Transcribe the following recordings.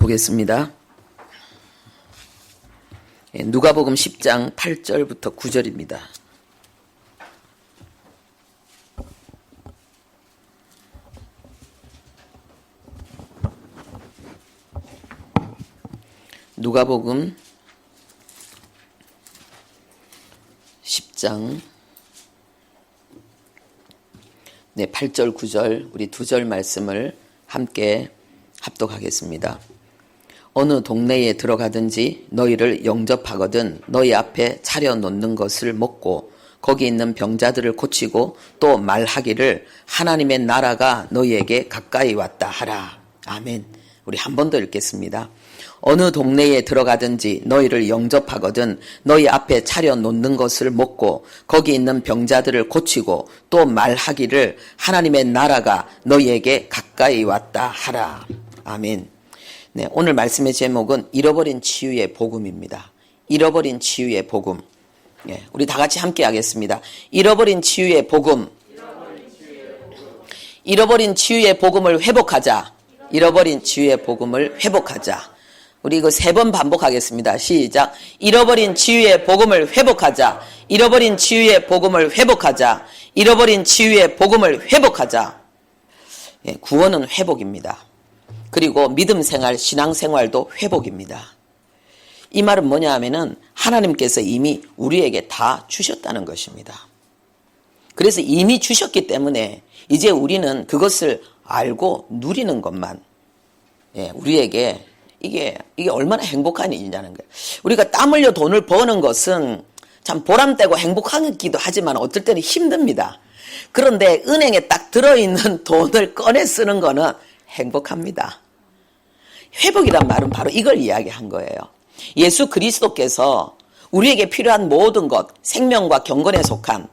보겠습니다. 누가복음 10장 8절부터 9절입니다. 누가복음 10장 8절 9절 우리 두 절 말씀을 함께 합독하겠습니다. 어느 동네에 들어가든지 너희를 영접하거든 너희 앞에 차려놓는 것을 먹고 거기 있는 병자들을 고치고 또 말하기를 하나님의 나라가 너희에게 가까이 왔다 하라. 아멘. 우리 한 번 더 읽겠습니다. 어느 동네에 들어가든지 너희를 영접하거든 너희 앞에 차려놓는 것을 먹고 거기 있는 병자들을 고치고 또 말하기를 하나님의 나라가 너희에게 가까이 왔다 하라. 아멘. 네, 오늘 말씀의 제목은 잃어버린 치유의 복음입니다. 잃어버린 치유의 복음. 네, 우리 다 같이 함께 하겠습니다. 잃어버린 치유의 복음. 잃어버린 치유의 복음을 회복하자. 잃어버린 치유의 복음을 회복하자. 우리 이거 3번 반복하겠습니다. 시작. 잃어버린 치유의 복음을 회복하자. 잃어버린 치유의 복음을 회복하자. 잃어버린 치유의 복음을 회복하자. 예, 구원은 회복입니다. 그리고 믿음 생활, 신앙 생활도 회복입니다. 이 말은 뭐냐 하면은 하나님께서 이미 우리에게 다 주셨다는 것입니다. 그래서 이미 주셨기 때문에 이제 우리는 그것을 알고 누리는 것만, 예, 우리에게 이게 얼마나 행복한 일이냐는 거예요. 우리가 땀 흘려 돈을 버는 것은 참 보람되고 행복하기도 하지만 어떨 때는 힘듭니다. 그런데 은행에 딱 들어있는 돈을 꺼내 쓰는 거는 행복합니다. 회복이란 말은 바로 이걸 이야기한 거예요. 예수 그리스도께서 우리에게 필요한 모든 것, 생명과 경건에 속한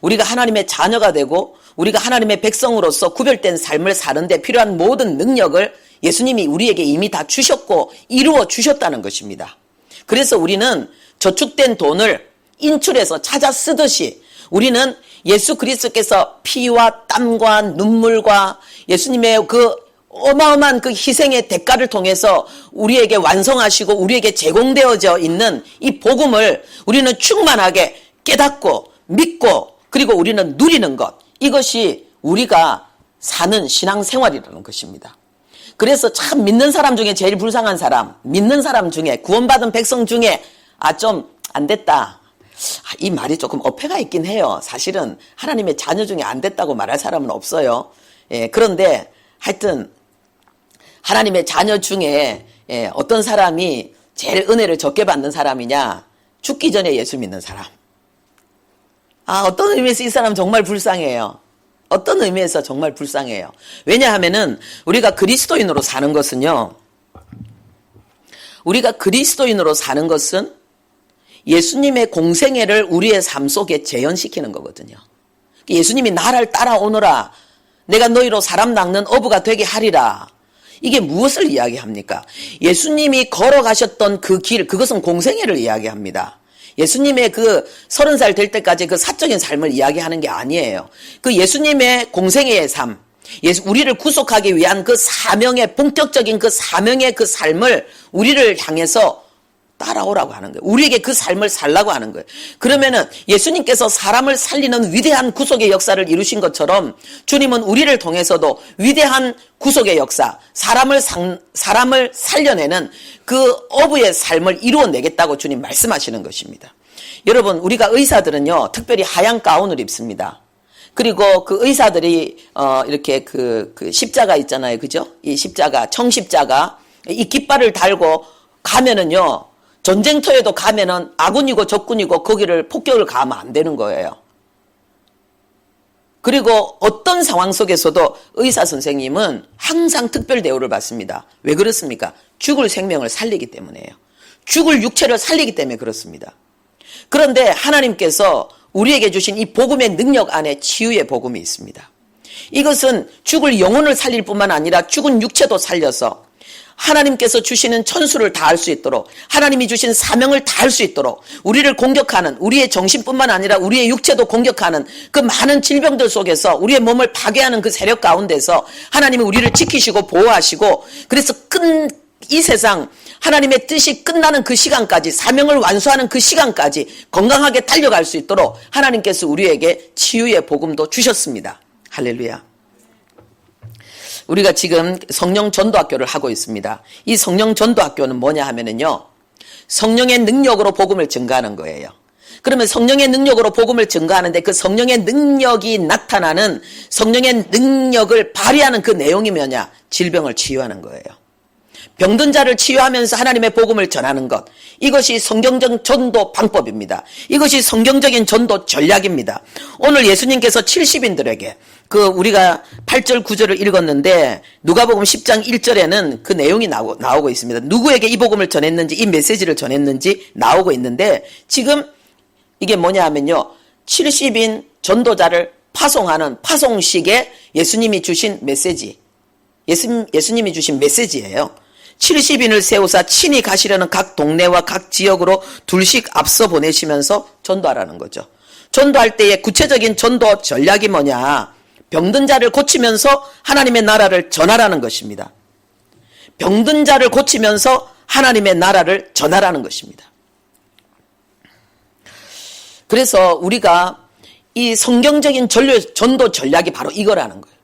우리가 하나님의 자녀가 되고 우리가 하나님의 백성으로서 구별된 삶을 사는데 필요한 모든 능력을 예수님이 우리에게 이미 다 주셨고 이루어 주셨다는 것입니다. 그래서 우리는 저축된 돈을 인출해서 찾아 쓰듯이 우리는 예수 그리스도께서 피와 땀과 눈물과 예수님의 그 어마어마한 그 희생의 대가를 통해서 우리에게 완성하시고 우리에게 제공되어져 있는 이 복음을 우리는 충만하게 깨닫고 믿고 그리고 우리는 누리는 것, 이것이 우리가 사는 신앙생활이라는 것입니다. 그래서 참 믿는 사람 중에 제일 불쌍한 사람, 믿는 사람 중에 구원받은 백성 중에 좀 안 됐다, 이 말이 조금 어폐가 있긴 해요. 사실은 하나님의 자녀 중에 안 됐다고 말할 사람은 없어요. 예, 그런데 하여튼 하나님의 자녀 중에 어떤 사람이 제일 은혜를 적게 받는 사람이냐? 죽기 전에 예수 믿는 사람. 어떤 의미에서 이 사람 정말 불쌍해요. 어떤 의미에서 정말 불쌍해요. 왜냐하면은 우리가 그리스도인으로 사는 것은요, 우리가 그리스도인으로 사는 것은 예수님의 공생애를 우리의 삶 속에 재현시키는 거거든요. 예수님이 나를 따라오너라, 내가 너희로 사람 낚는 어부가 되게 하리라. 이게 무엇을 이야기합니까? 예수님이 걸어가셨던 그 길, 그것은 공생애를 이야기합니다. 예수님의 그 30살 될 때까지 그 사적인 삶을 이야기하는 게 아니에요. 그 예수님의 공생애의 삶, 우리를 구속하기 위한 그 사명의, 본격적인 그 사명의 그 삶을 우리를 향해서 따라오라고 하는 거예요. 우리에게 그 삶을 살라고 하는 거예요. 그러면은 예수님께서 사람을 살리는 위대한 구속의 역사를 이루신 것처럼 주님은 우리를 통해서도 위대한 구속의 역사, 사람을 살려내는 그 어부의 삶을 이루어내겠다고 주님 말씀하시는 것입니다. 여러분, 우리가 의사들은요, 특별히 하얀 가운을 입습니다. 그리고 그 의사들이 이렇게 그 십자가 있잖아요, 그죠? 이 십자가, 청십자가, 이 깃발을 달고 가면은요, 전쟁터에도 가면은 아군이고 적군이고 거기를 폭격을 가하면 안 되는 거예요. 그리고 어떤 상황 속에서도 의사 선생님은 항상 특별 대우를 받습니다. 왜 그렇습니까? 죽을 생명을 살리기 때문이에요. 죽을 육체를 살리기 때문에 그렇습니다. 그런데 하나님께서 우리에게 주신 이 복음의 능력 안에 치유의 복음이 있습니다. 이것은 죽을 영혼을 살릴 뿐만 아니라 죽은 육체도 살려서 하나님께서 주시는 천수를 다할 수 있도록, 하나님이 주신 사명을 다할 수 있도록 우리를 공격하는, 우리의 정신뿐만 아니라 우리의 육체도 공격하는 그 많은 질병들 속에서 우리의 몸을 파괴하는 그 세력 가운데서 하나님이 우리를 지키시고 보호하시고, 그래서 이 세상 하나님의 뜻이 끝나는 그 시간까지, 사명을 완수하는 그 시간까지 건강하게 달려갈 수 있도록 하나님께서 우리에게 치유의 복음도 주셨습니다. 할렐루야. 우리가 지금 성령 전도학교를 하고 있습니다. 이 성령 전도학교는 뭐냐 하면은요, 성령의 능력으로 복음을 증거하는 거예요. 그러면 성령의 능력으로 복음을 증거하는데 그 성령의 능력이 나타나는, 성령의 능력을 발휘하는 그 내용이 뭐냐? 질병을 치유하는 거예요. 병든 자를 치유하면서 하나님의 복음을 전하는 것, 이것이 성경적 전도 방법입니다. 이것이 성경적인 전도 전략입니다. 오늘 예수님께서 70인들에게 우리가 8절 9절을 읽었는데 누가복음 10장 1절에는 그 내용이 나오고 있습니다. 누구에게 이 복음을 전했는지, 이 메시지를 전했는지 나오고 있는데, 지금 이게 뭐냐 하면요, 70인 전도자를 파송하는 파송식에 예수님이 주신 메시지, 예수님이 주신 메시지예요. 70인을 세우사 친히 가시려는 각 동네와 각 지역으로 둘씩 앞서 보내시면서 전도하라는 거죠. 전도할 때의 구체적인 전도 전략이 뭐냐? 병든 자를 고치면서 하나님의 나라를 전하라는 것입니다. 병든 자를 고치면서 하나님의 나라를 전하라는 것입니다. 그래서 우리가 이 성경적인 전도 전략이 바로 이거라는 거예요.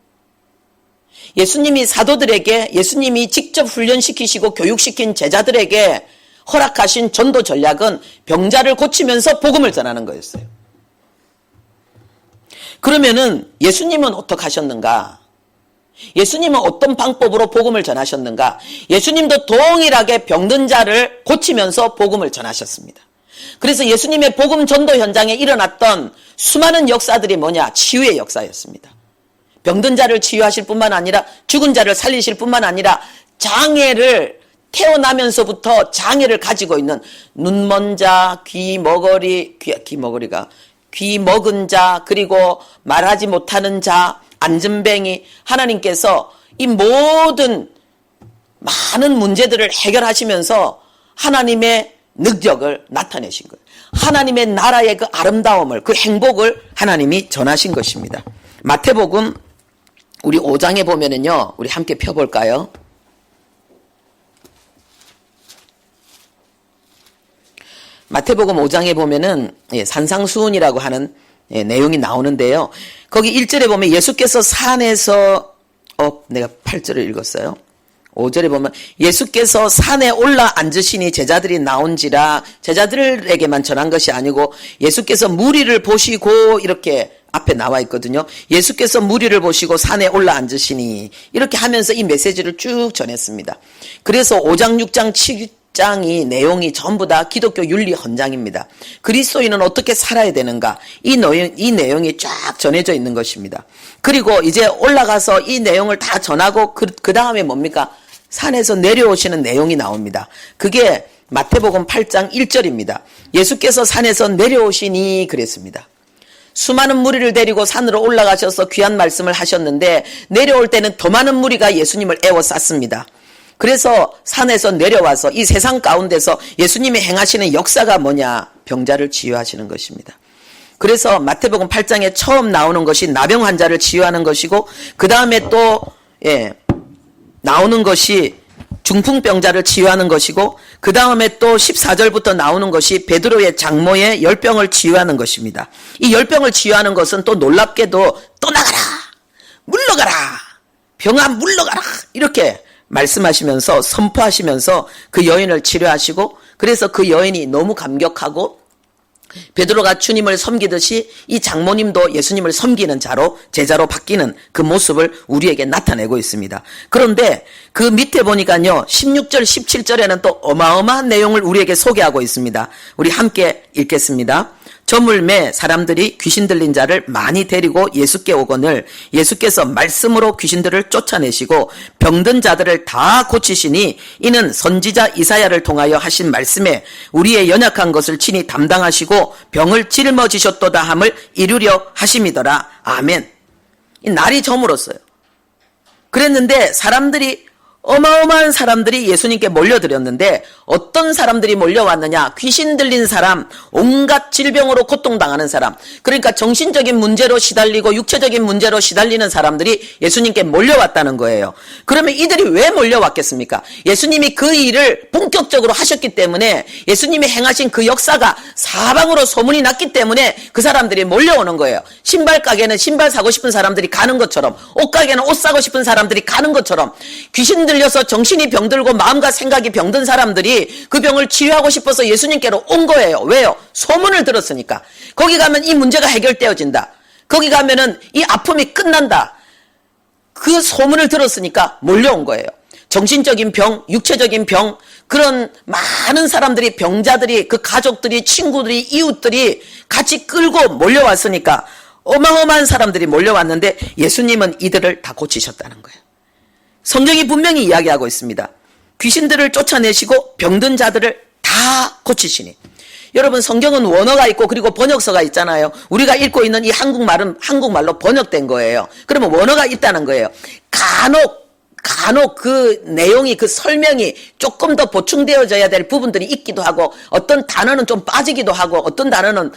예수님이 사도들에게, 예수님이 직접 훈련시키시고 교육시킨 제자들에게 허락하신 전도 전략은 병자를 고치면서 복음을 전하는 거였어요. 그러면은 예수님은 어떻게 하셨는가? 예수님은 어떤 방법으로 복음을 전하셨는가? 예수님도 동일하게 병든 자를 고치면서 복음을 전하셨습니다. 그래서 예수님의 복음 전도 현장에 일어났던 수많은 역사들이 뭐냐? 치유의 역사였습니다. 병든 자를 치유하실 뿐만 아니라 죽은 자를 살리실 뿐만 아니라 장애를, 태어나면서부터 장애를 가지고 있는 눈먼 자, 귀 먹은 자, 그리고 말하지 못하는 자, 안전뱅이, 하나님께서 이 모든 많은 문제들을 해결하시면서 하나님의 능력을 나타내신 거예요. 하나님의 나라의 그 아름다움을, 그 행복을 하나님이 전하신 것입니다. 마태복음 우리 5장에 보면은요, 우리 함께 펴볼까요? 마태복음 5장에 보면은 산상수훈이라고 하는 내용이 나오는데요. 거기 1절에 보면 예수께서 산에서, 내가 8절을 읽었어요. 5절에 보면 예수께서 산에 올라 앉으시니 제자들이 나온지라, 제자들에게만 전한 것이 아니고 예수께서 무리를 보시고, 이렇게 앞에 나와 있거든요. 예수께서 무리를 보시고 산에 올라 앉으시니, 이렇게 하면서 이 메시지를 쭉 전했습니다. 그래서 5장, 6장, 7장이 내용이 전부 다 기독교 윤리 헌장입니다. 그리스도인은 어떻게 살아야 되는가, 이 내용이 쫙 전해져 있는 것입니다. 그리고 이제 올라가서 이 내용을 다 전하고 그 다음에 뭡니까? 산에서 내려오시는 내용이 나옵니다. 그게 마태복음 8장 1절입니다. 예수께서 산에서 내려오시니 그랬습니다. 수많은 무리를 데리고 산으로 올라가셔서 귀한 말씀을 하셨는데, 내려올 때는 더 많은 무리가 예수님을 애워쌌습니다. 그래서 산에서 내려와서 이 세상 가운데서 예수님이 행하시는 역사가 뭐냐? 병자를 치유하시는 것입니다. 그래서 마태복음 8장에 처음 나오는 것이 나병 환자를 치유하는 것이고, 그 다음에 또 나오는 것이 중풍병자를 치유하는 것이고, 그 다음에 또 14절부터 나오는 것이 베드로의 장모의 열병을 치유하는 것입니다. 이 열병을 치유하는 것은 또 놀랍게도 떠나가라, 물러가라, 병아 물러가라, 이렇게 말씀하시면서 선포하시면서 그 여인을 치료하시고, 그래서 그 여인이 너무 감격하고 베드로가 주님을 섬기듯이 이 장모님도 예수님을 섬기는 자로, 제자로 바뀌는 그 모습을 우리에게 나타내고 있습니다. 그런데 그 밑에 보니까요, 16절 17절에는 또 어마어마한 내용을 우리에게 소개하고 있습니다. 우리 함께 읽겠습니다. 저물매 사람들이 귀신 들린 자를 많이 데리고 예수께 오거늘 예수께서 말씀으로 귀신들을 쫓아내시고 병든 자들을 다 고치시니 이는 선지자 이사야를 통하여 하신 말씀에 우리의 연약한 것을 친히 담당하시고 병을 짊어지셨도다 함을 이루려 하심이더라. 아멘. 이 날이 저물었어요. 그랬는데 사람들이 어마어마한 사람들이 예수님께 몰려들었는데 어떤 사람들이 몰려왔느냐? 귀신 들린 사람, 온갖 질병으로 고통당하는 사람, 그러니까 정신적인 문제로 시달리고 육체적인 문제로 시달리는 사람들이 예수님께 몰려왔다는 거예요. 그러면 이들이 왜 몰려왔겠습니까? 예수님이 그 일을 본격적으로 하셨기 때문에, 예수님이 행하신 그 역사가 사방으로 소문이 났기 때문에 그 사람들이 몰려오는 거예요. 신발 가게는 신발 사고 싶은 사람들이 가는 것처럼, 옷 가게는 옷 사고 싶은 사람들이 가는 것처럼, 귀신 들려서 정신이 병들고 마음과 생각이 병든 사람들이 그 병을 치유하고 싶어서 예수님께로 온 거예요. 왜요? 소문을 들었으니까. 거기 가면 이 문제가 해결되어진다. 거기 가면은 이 아픔이 끝난다. 그 소문을 들었으니까 몰려온 거예요. 정신적인 병, 육체적인 병, 그런 많은 사람들이, 병자들이, 그 가족들이, 친구들이, 이웃들이 같이 끌고 몰려왔으니까 어마어마한 사람들이 몰려왔는데 예수님은 이들을 다 고치셨다는 거예요. 성경이 분명히 이야기하고 있습니다. 귀신들을 쫓아내시고 병든 자들을 다 고치시니. 여러분, 성경은 원어가 있고 그리고 번역서가 있잖아요. 우리가 읽고 있는 이 한국말은 한국말로 번역된 거예요. 그러면 원어가 있다는 거예요. 간혹 그 내용이, 그 설명이 조금 더 보충되어져야 될 부분들이 있기도 하고, 어떤 단어는 좀 빠지기도 하고, 어떤 단어는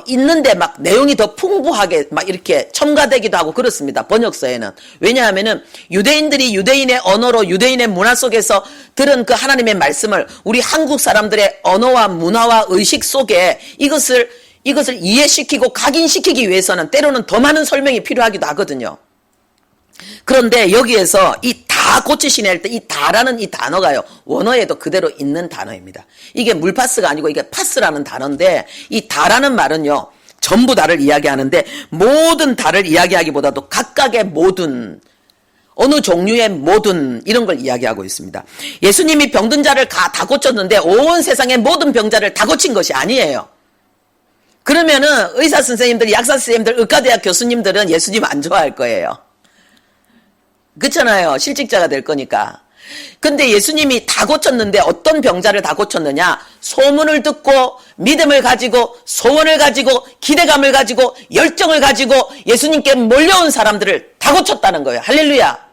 있는데 막 내용이 더 풍부하게 막 이렇게 첨가되기도 하고 그렇습니다. 번역서에는. 왜냐하면은 유대인들이 유대인의 언어로, 유대인의 문화 속에서 들은 그 하나님의 말씀을 우리 한국 사람들의 언어와 문화와 의식 속에 이것을 이해시키고 각인시키기 위해서는 때로는 더 많은 설명이 필요하기도 하거든요. 그런데 여기에서 이 다 고치시네 할 때 이 다라는 이 단어가요, 원어에도 그대로 있는 단어입니다. 이게 물파스가 아니고 이게 파스라는 단어인데, 이 다라는 말은요, 전부 다를 이야기하는데, 모든 다를 이야기하기보다도 각각의 모든, 어느 종류의 모든, 이런 걸 이야기하고 있습니다. 예수님이 병든 자를 다 고쳤는데 온 세상의 모든 병자를 다 고친 것이 아니에요. 그러면은 의사 선생님들, 약사 선생님들, 의과대학 교수님들은 예수님 안 좋아할 거예요. 그렇잖아요. 실직자가 될 거니까. 근데 예수님이 다 고쳤는데 어떤 병자를 다 고쳤느냐? 소문을 듣고 믿음을 가지고 소원을 가지고 기대감을 가지고 열정을 가지고 예수님께 몰려온 사람들을 다 고쳤다는 거예요. 할렐루야.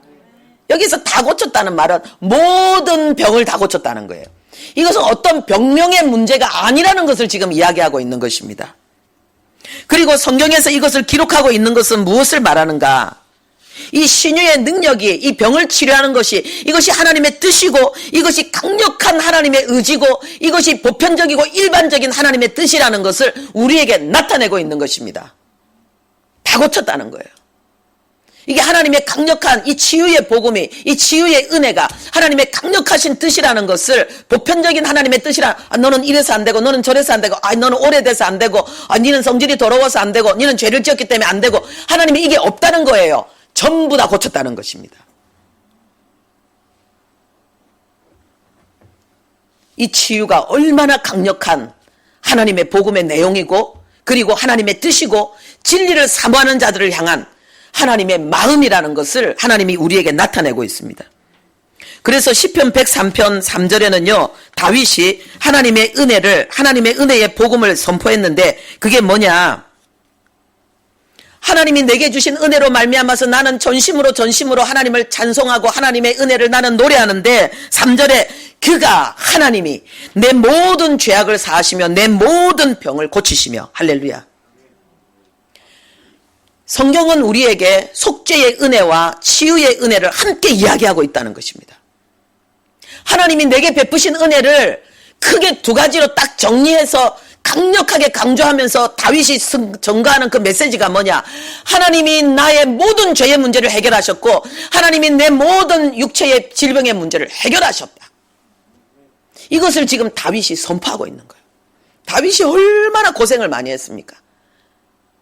여기서 다 고쳤다는 말은 모든 병을 다 고쳤다는 거예요. 이것은 어떤 병명의 문제가 아니라는 것을 지금 이야기하고 있는 것입니다. 그리고 성경에서 이것을 기록하고 있는 것은 무엇을 말하는가? 이 신유의 능력이, 이 병을 치료하는 것이, 이것이 하나님의 뜻이고, 이것이 강력한 하나님의 의지고, 이것이 보편적이고 일반적인 하나님의 뜻이라는 것을 우리에게 나타내고 있는 것입니다. 다 고쳤다는 거예요. 이게 하나님의 강력한 이 치유의 복음이, 이 치유의 은혜가 하나님의 강력하신 뜻이라는 것을, 보편적인 하나님의 뜻이라, 너는 이래서 안 되고, 너는 저래서 안 되고, 너는 오래돼서 안 되고, 너는 성질이 더러워서 안 되고, 너는 죄를 지었기 때문에 안 되고, 하나님이 이게 없다는 거예요. 전부 다 고쳤다는 것입니다. 이 치유가 얼마나 강력한 하나님의 복음의 내용이고, 그리고 하나님의 뜻이고, 진리를 사모하는 자들을 향한 하나님의 마음이라는 것을 하나님이 우리에게 나타내고 있습니다. 그래서 시편 103편 3절에는요, 다윗이 하나님의 은혜의 복음을 선포했는데, 그게 뭐냐? 하나님이 내게 주신 은혜로 말미암아서 나는 전심으로 하나님을 찬송하고 하나님의 은혜를 나는 노래하는데, 3절에 그가, 하나님이 내 모든 죄악을 사하시며 내 모든 병을 고치시며. 할렐루야. 성경은 우리에게 속죄의 은혜와 치유의 은혜를 함께 이야기하고 있다는 것입니다. 하나님이 내게 베푸신 은혜를 크게 두 가지로 딱 정리해서 강력하게 강조하면서 다윗이 전가하는 그 메시지가 뭐냐? 하나님이 나의 모든 죄의 문제를 해결하셨고, 하나님이 내 모든 육체의 질병의 문제를 해결하셨다. 이것을 지금 다윗이 선포하고 있는 거예요. 다윗이 얼마나 고생을 많이 했습니까?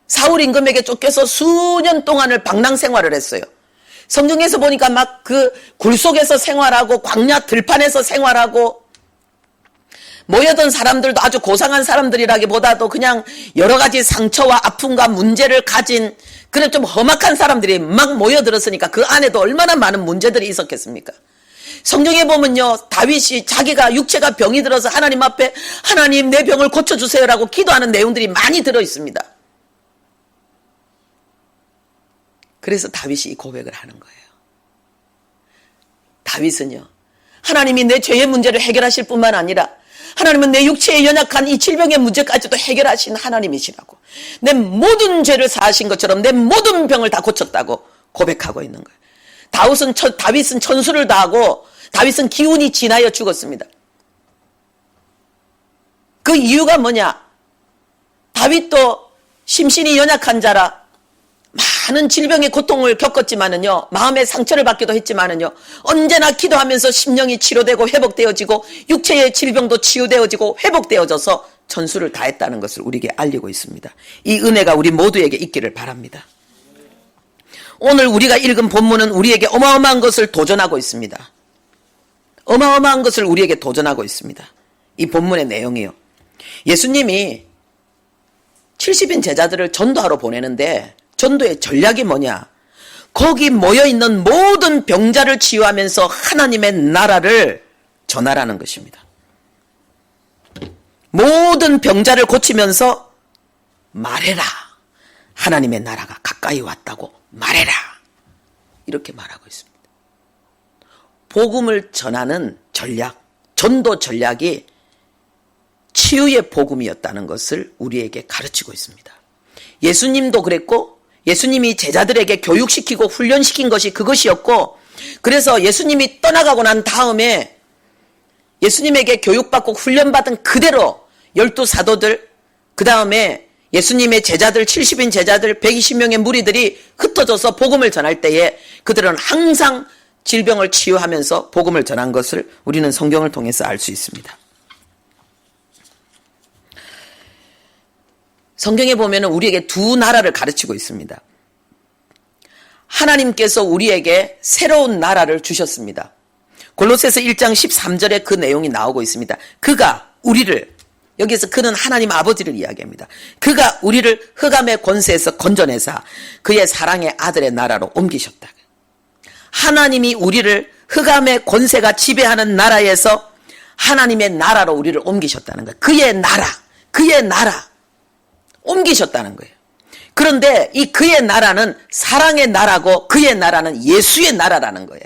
사울 임금에게 쫓겨서 수년 동안을 방랑 생활을 했어요. 성경에서 보니까 막 그 굴 속에서 생활하고 광야 들판에서 생활하고, 모여든 사람들도 아주 고상한 사람들이라기보다도 그냥 여러 가지 상처와 아픔과 문제를 가진 그런 좀 험악한 사람들이 막 모여들었으니까 그 안에도 얼마나 많은 문제들이 있었겠습니까? 성경에 보면요, 다윗이 자기가 육체가 병이 들어서 하나님 앞에 하나님 내 병을 고쳐주세요라고 기도하는 내용들이 많이 들어있습니다. 그래서 다윗이 이 고백을 하는 거예요. 다윗은요, 하나님이 내 죄의 문제를 해결하실 뿐만 아니라 하나님은 내 육체에 연약한 이 질병의 문제까지도 해결하신 하나님이시라고, 내 모든 죄를 사하신 것처럼 내 모든 병을 다 고쳤다고 고백하고 있는 거예요. 다윗은 천수를 다하고 다윗은 기운이 지나여 죽었습니다. 그 이유가 뭐냐? 다윗도 심신이 연약한 자라 많은 질병의 고통을 겪었지만은요, 마음의 상처를 받기도 했지만은요, 언제나 기도하면서 심령이 치료되고 회복되어지고 육체의 질병도 치유되어지고 회복되어져서 천수를 다했다는 것을 우리에게 알리고 있습니다. 이 은혜가 우리 모두에게 있기를 바랍니다. 오늘 우리가 읽은 본문은 우리에게 어마어마한 것을 도전하고 있습니다. 어마어마한 것을 우리에게 도전하고 있습니다. 이 본문의 내용이요, 예수님이 70인 제자들을 전도하러 보내는데 전도의 전략이 뭐냐? 거기 모여있는 모든 병자를 치유하면서 하나님의 나라를 전하라는 것입니다. 모든 병자를 고치면서 말해라. 하나님의 나라가 가까이 왔다고 말해라. 이렇게 말하고 있습니다. 복음을 전하는 전략, 전도 전략이 치유의 복음이었다는 것을 우리에게 가르치고 있습니다. 예수님도 그랬고, 예수님이 제자들에게 교육시키고 훈련시킨 것이 그것이었고, 그래서 예수님이 떠나가고 난 다음에 예수님에게 교육받고 훈련받은 그대로 12사도들, 그 다음에 예수님의 제자들, 70인 제자들, 120명의 무리들이 흩어져서 복음을 전할 때에 그들은 항상 질병을 치유하면서 복음을 전한 것을 우리는 성경을 통해서 알 수 있습니다. 성경에 보면 우리에게 두 나라를 가르치고 있습니다. 하나님께서 우리에게 새로운 나라를 주셨습니다. 골로새서 1장 13절에 그 내용이 나오고 있습니다. 그가 우리를, 여기서 그는 하나님 아버지를 이야기합니다. 그가 우리를 흑암의 권세에서 건져내사 그의 사랑의 아들의 나라로 옮기셨다. 하나님이 우리를 흑암의 권세가 지배하는 나라에서 하나님의 나라로 우리를 옮기셨다는 거예요. 그의 나라 옮기셨다는 거예요. 그런데 이 그의 나라는 사랑의 나라고 그의 나라는 예수의 나라라는 거예요.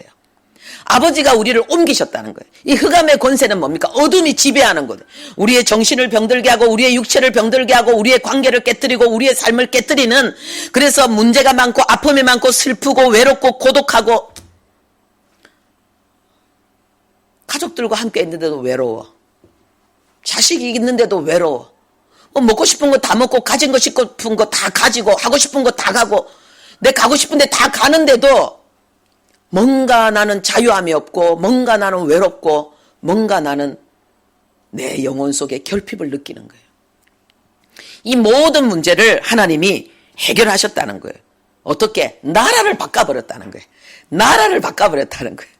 아버지가 우리를 옮기셨다는 거예요. 이 흑암의 권세는 뭡니까? 어둠이 지배하는 것. 우리의 정신을 병들게 하고 우리의 육체를 병들게 하고 우리의 관계를 깨뜨리고 우리의 삶을 깨뜨리는, 그래서 문제가 많고 아픔이 많고 슬프고 외롭고 고독하고, 가족들과 함께 있는데도 외로워, 자식이 있는데도 외로워, 먹고 싶은 거 다 먹고 가진 거 싶은 거 다 가지고 하고 싶은 거 다 가고 내 가고 싶은데 다 가는데도 뭔가 나는 자유함이 없고 뭔가 나는 외롭고 뭔가 나는 내 영혼 속에 결핍을 느끼는 거예요. 이 모든 문제를 하나님이 해결하셨다는 거예요. 어떻게? 나라를 바꿔버렸다는 거예요. 나라를 바꿔버렸다는 거예요.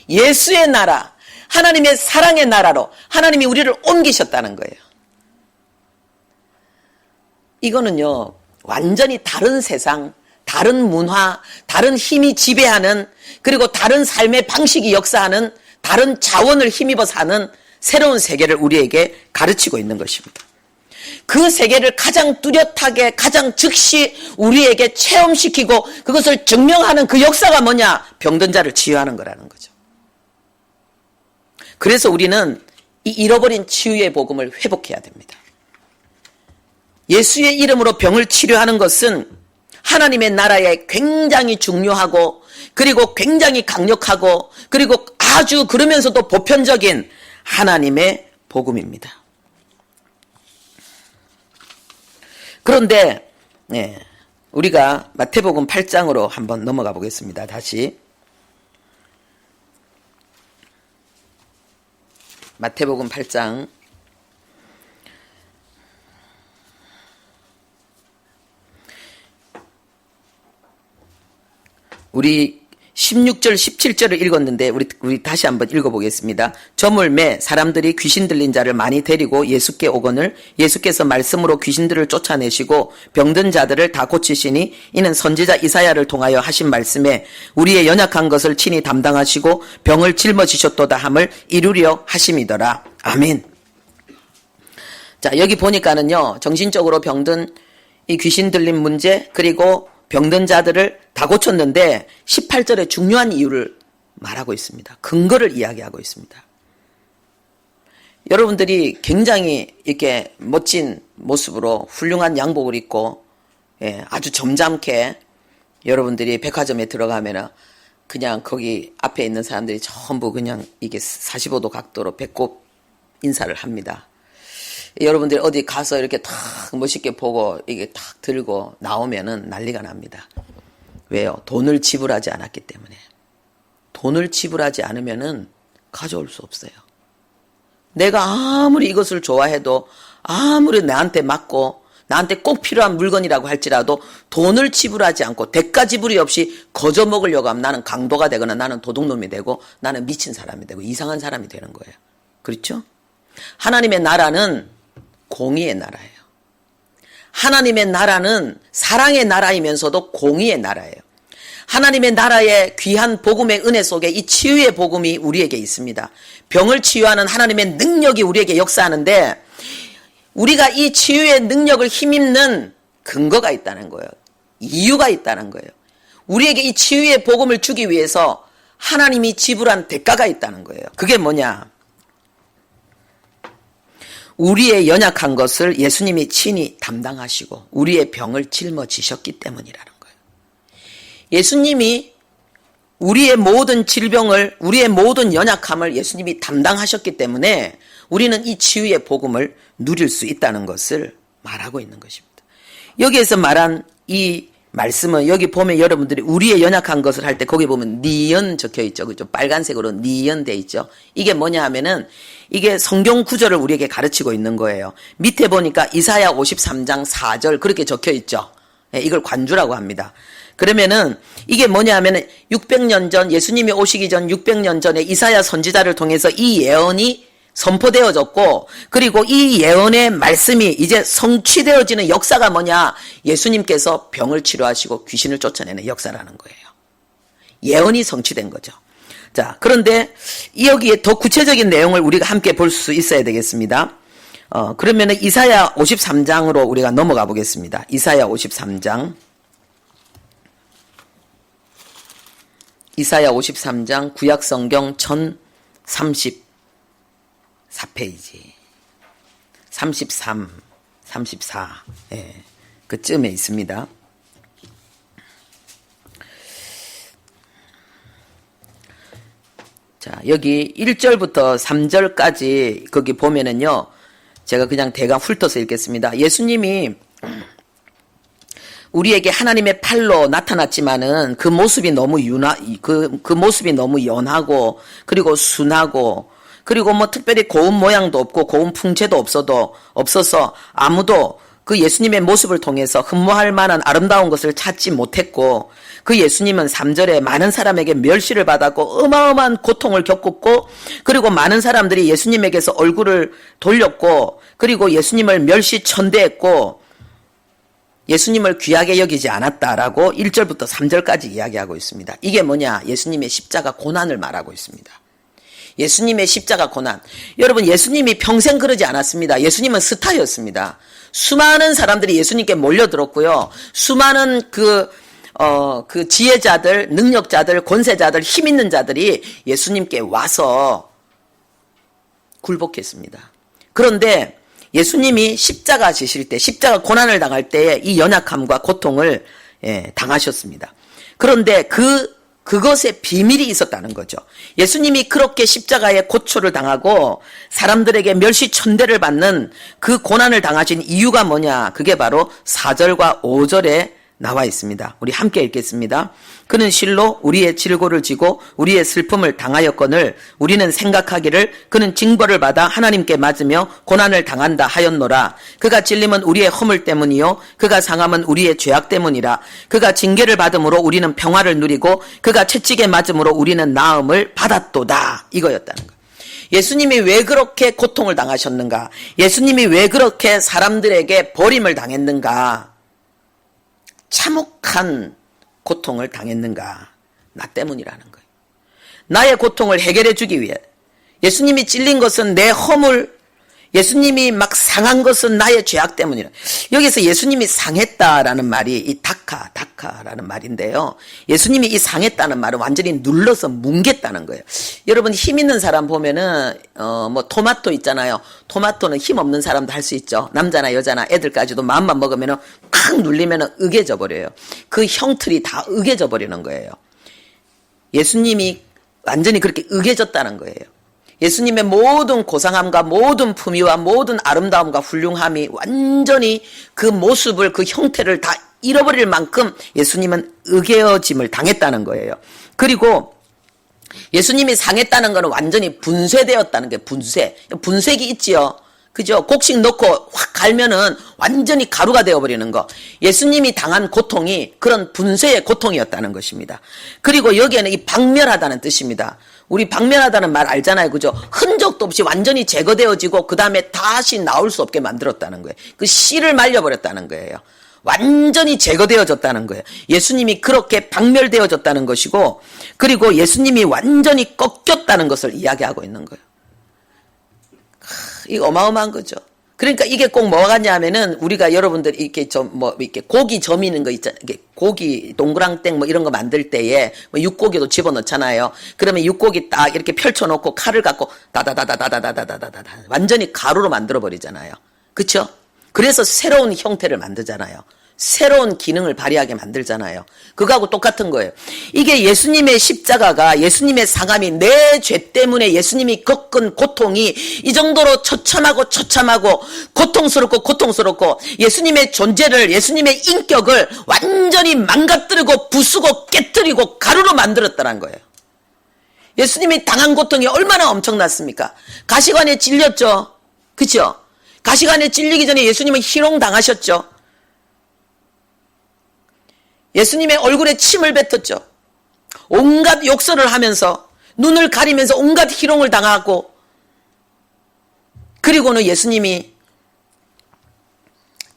예수의 나라, 하나님의 사랑의 나라로 하나님이 우리를 옮기셨다는 거예요. 이거는요, 완전히 다른 세상, 다른 문화, 다른 힘이 지배하는, 그리고 다른 삶의 방식이 역사하는, 다른 자원을 힘입어 사는 새로운 세계를 우리에게 가르치고 있는 것입니다. 그 세계를 가장 뚜렷하게, 가장 즉시 우리에게 체험시키고 그것을 증명하는 그 역사가 뭐냐? 병든 자를 치유하는 거라는 거죠. 그래서 우리는 이 잃어버린 치유의 복음을 회복해야 됩니다. 예수의 이름으로 병을 치료하는 것은 하나님의 나라에 굉장히 중요하고, 그리고 굉장히 강력하고, 그리고 아주 그러면서도 보편적인 하나님의 복음입니다. 그런데 우리가 마태복음 8장으로 한번 넘어가 보겠습니다. 다시 마태복음 8장 우리 16절 17절을 읽었는데 우리 다시 한번 읽어보겠습니다. 저물매 사람들이 귀신 들린 자를 많이 데리고 예수께 오거늘 예수께서 말씀으로 귀신들을 쫓아내시고 병든 자들을 다 고치시니 이는 선지자 이사야를 통하여 하신 말씀에 우리의 연약한 것을 친히 담당하시고 병을 짊어지셨도다 함을 이루려 하심이더라. 아멘. 자, 여기 보니까는요, 정신적으로 병든 이 귀신 들린 문제, 그리고 병든 자들을 다 고쳤는데 18절에 중요한 이유를 말하고 있습니다. 근거를 이야기하고 있습니다. 여러분들이 굉장히 이렇게 멋진 모습으로 훌륭한 양복을 입고 아주 점잖게 여러분들이 백화점에 들어가면은 그냥 거기 앞에 있는 사람들이 전부 그냥 이게 45도 각도로 배꼽 인사를 합니다. 여러분들이 어디 가서 이렇게 탁 멋있게 보고 이게 탁 들고 나오면은 난리가 납니다. 왜요? 돈을 지불하지 않았기 때문에. 돈을 지불하지 않으면은 가져올 수 없어요. 내가 아무리 이것을 좋아해도 아무리 나한테 맞고 나한테 꼭 필요한 물건이라고 할지라도 돈을 지불하지 않고 대가 지불이 없이 거저 먹으려고 하면 나는 강도가 되거나 나는 도둑놈이 되고 나는 미친 사람이 되고 이상한 사람이 되는 거예요. 그렇죠? 하나님의 나라는 공의의 나라예요. 하나님의 나라는 사랑의 나라이면서도 공의의 나라예요. 하나님의 나라의 귀한 복음의 은혜 속에 이 치유의 복음이 우리에게 있습니다. 병을 치유하는 하나님의 능력이 우리에게 역사하는데 우리가 이 치유의 능력을 힘입는 근거가 있다는 거예요. 이유가 있다는 거예요. 우리에게 이 치유의 복음을 주기 위해서 하나님이 지불한 대가가 있다는 거예요. 그게 뭐냐? 우리의 연약한 것을 예수님이 친히 담당하시고 우리의 병을 짊어지셨기 때문이라는 거예요. 예수님이 우리의 모든 질병을, 우리의 모든 연약함을 예수님이 담당하셨기 때문에 우리는 이 치유의 복음을 누릴 수 있다는 것을 말하고 있는 것입니다. 여기에서 말한 이 말씀은 여기 보면 여러분들이 우리의 연약한 것을 할 때 거기 보면 니은 적혀 있죠. 그죠? 빨간색으로 니은 돼 있죠. 이게 뭐냐 하면은 이게 성경 구절을 우리에게 가르치고 있는 거예요. 밑에 보니까 이사야 53장 4절 그렇게 적혀 있죠. 이걸 관주라고 합니다. 그러면은 이게 뭐냐 하면은 600년 전 예수님이 오시기 전 600년 전에 이사야 선지자를 통해서 이 예언이 선포되어졌고 그리고 이 예언의 말씀이 이제 성취되어지는 역사가 뭐냐? 예수님께서 병을 치료하시고 귀신을 쫓아내는 역사라는 거예요. 예언이 성취된 거죠. 자, 그런데 여기에 더 구체적인 내용을 우리가 함께 볼 수 있어야 되겠습니다. 그러면은 이사야 53장으로 우리가 넘어가 보겠습니다. 이사야 53장. 이사야 53장 구약성경 1034페이지 33, 34 그쯤에 있습니다. 자, 여기 1절부터 3절까지 거기 보면은요. 제가 그냥 대강 훑어서 읽겠습니다. 예수님이 우리에게 하나님의 팔로 나타났지만은 그 모습이 너무 그 모습이 너무 연하고 그리고 순하고 그리고 뭐 특별히 고운 모양도 없고 고운 풍채도 없어서 아무도 그 예수님의 모습을 통해서 흠모할 만한 아름다운 것을 찾지 못했고 그 예수님은 3절에 많은 사람에게 멸시를 받았고 어마어마한 고통을 겪었고 그리고 많은 사람들이 예수님에게서 얼굴을 돌렸고 그리고 예수님을 멸시천대했고 예수님을 귀하게 여기지 않았다라고 1절부터 3절까지 이야기하고 있습니다. 이게 뭐냐? 예수님의 십자가 고난을 말하고 있습니다. 예수님의 십자가 고난. 여러분 예수님이 평생 그러지 않았습니다. 예수님은 스타였습니다. 수많은 사람들이 예수님께 몰려들었고요. 수많은 그 지혜자들, 능력자들, 권세자들, 힘 있는 자들이 예수님께 와서 굴복했습니다. 그런데 예수님이 십자가 지실 때, 십자가 고난을 당할 때에 이 연약함과 고통을 당하셨습니다. 그런데 그것에 비밀이 있었다는 거죠. 예수님이 그렇게 십자가의 고초를 당하고 사람들에게 멸시천대를 받는 그 고난을 당하신 이유가 뭐냐? 그게 바로 4절과 5절에 나와 있습니다. 우리 함께 읽겠습니다. 그는 실로 우리의 질고를 지고 우리의 슬픔을 당하였거늘 우리는 생각하기를 그는 징벌을 받아 하나님께 맞으며 고난을 당한다 하였노라. 그가 찔림은 우리의 허물 때문이요 그가 상함은 우리의 죄악 때문이라. 그가 징계를 받음으로 우리는 평화를 누리고 그가 채찍에 맞음으로 우리는 나음을 받았도다. 이거였다는 거예요. 예수님이 왜 그렇게 고통을 당하셨는가? 예수님이 왜 그렇게 사람들에게 버림을 당했는가? 참혹한 고통을 당했는가? 나 때문이라는 거예요. 나의 고통을 해결해 주기 위해 예수님이 찔린 것은 내 허물, 예수님이 막 상한 것은 나의 죄악 때문이라. 여기서 예수님이 상했다라는 말이 이 다카라는 말인데요. 예수님이 이 상했다는 말은 완전히 눌러서 뭉갰다는 거예요. 여러분 힘 있는 사람 보면은 뭐 토마토 있잖아요. 토마토는 힘 없는 사람도 할 수 있죠. 남자나 여자나 애들까지도 마음만 먹으면은 콱 눌리면은 으개져 버려요. 그 형틀이 다 으개져 버리는 거예요. 예수님이 완전히 그렇게 으개졌다는 거예요. 예수님의 모든 고상함과 모든 품위와 모든 아름다움과 훌륭함이 완전히 그 모습을 그 형태를 다 잃어버릴 만큼 예수님은 으개어짐을 당했다는 거예요. 그리고 예수님이 상했다는 것은 완전히 분쇄되었다는 게 분쇄기 있지요. 그죠? 곡식 넣고 확 갈면은 완전히 가루가 되어버리는 거. 예수님이 당한 고통이 그런 분쇄의 고통이었다는 것입니다. 그리고 여기에는 이 박멸하다는 뜻입니다. 우리 박멸하다는 말 알잖아요. 그죠? 흔적도 없이 완전히 제거되어지고 그 다음에 다시 나올 수 없게 만들었다는 거예요. 그 씨를 말려버렸다는 거예요. 완전히 제거되어졌다는 거예요. 예수님이 그렇게 박멸되어졌다는 것이고, 그리고 예수님이 완전히 꺾였다는 것을 이야기하고 있는 거예요. 이거 어마어마한 거죠. 그러니까 이게 꼭 뭐가 같냐면은 우리가 여러분들 이렇게 이렇게 고기 점이는 거 있잖아요. 고기 동그랑땡 뭐 이런 거 만들 때에 뭐 육고기도 집어넣잖아요. 그러면 육고기 딱 이렇게 펼쳐놓고 칼을 갖고 다다다다다다다다다다 완전히 가루로 만들어 버리잖아요. 그렇죠? 그래서 새로운 형태를 만들잖아요. 새로운 기능을 발휘하게 만들잖아요. 그거하고 똑같은 거예요. 이게 예수님의 십자가가, 예수님의 상함이 내 죄 때문에 예수님이 겪은 고통이 이 정도로 처참하고 고통스럽고 예수님의 존재를, 예수님의 인격을 완전히 망가뜨리고 부수고 깨뜨리고 가루로 만들었다는 거예요. 예수님이 당한 고통이 얼마나 엄청났습니까? 가시관에 찔렸죠. 그렇죠? 가시관에 찔리기 전에 예수님은 희롱당하셨죠. 예수님의 얼굴에 침을 뱉었죠. 온갖 욕설을 하면서 눈을 가리면서 온갖 희롱을 당하고, 그리고는 예수님이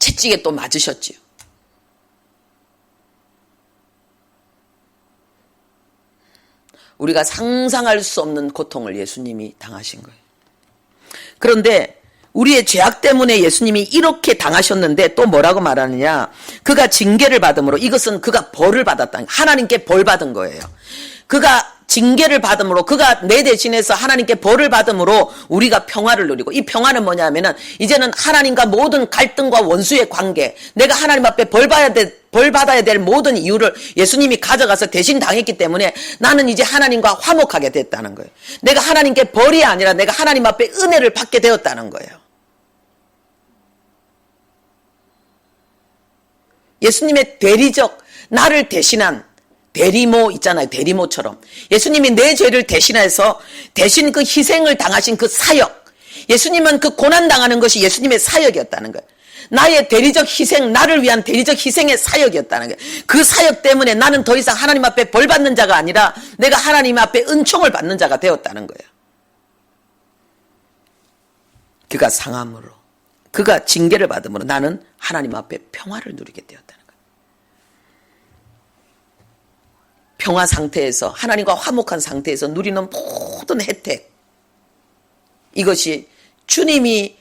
채찍에 또 맞으셨지요. 우리가 상상할 수 없는 고통을 예수님이 당하신 거예요. 그런데 우리의 죄악 때문에 예수님이 이렇게 당하셨는데 또 뭐라고 말하느냐. 그가 징계를 받음으로, 이것은 그가 벌을 받았다. 하나님께 벌 받은 거예요. 그가 징계를 받음으로, 그가 내 대신해서 하나님께 벌을 받음으로 우리가 평화를 누리고, 이 평화는 뭐냐면은 이제는 하나님과 모든 갈등과 원수의 관계, 내가 하나님 앞에 벌 받아야 될 모든 이유를 예수님이 가져가서 대신 당했기 때문에 나는 이제 하나님과 화목하게 됐다는 거예요. 내가 하나님께 벌이 아니라 내가 하나님 앞에 은혜를 받게 되었다는 거예요. 예수님의 대리적, 나를 대신한 대리모 있잖아요. 대리모처럼 예수님이 내 죄를 대신해서 대신 그 희생을 당하신 그 사역, 예수님은 그 고난당하는 것이 예수님의 사역이었다는 거예요. 나의 대리적 희생, 나를 위한 대리적 희생의 사역이었다는 거예요. 그 사역 때문에 나는 더 이상 하나님 앞에 벌 받는 자가 아니라 내가 하나님 앞에 은총을 받는 자가 되었다는 거예요. 그가 상함으로, 그가 징계를 받음으로 나는 하나님 앞에 평화를 누리게 되었다는 거예요. 평화 상태에서, 하나님과 화목한 상태에서 누리는 모든 혜택, 이것이 주님이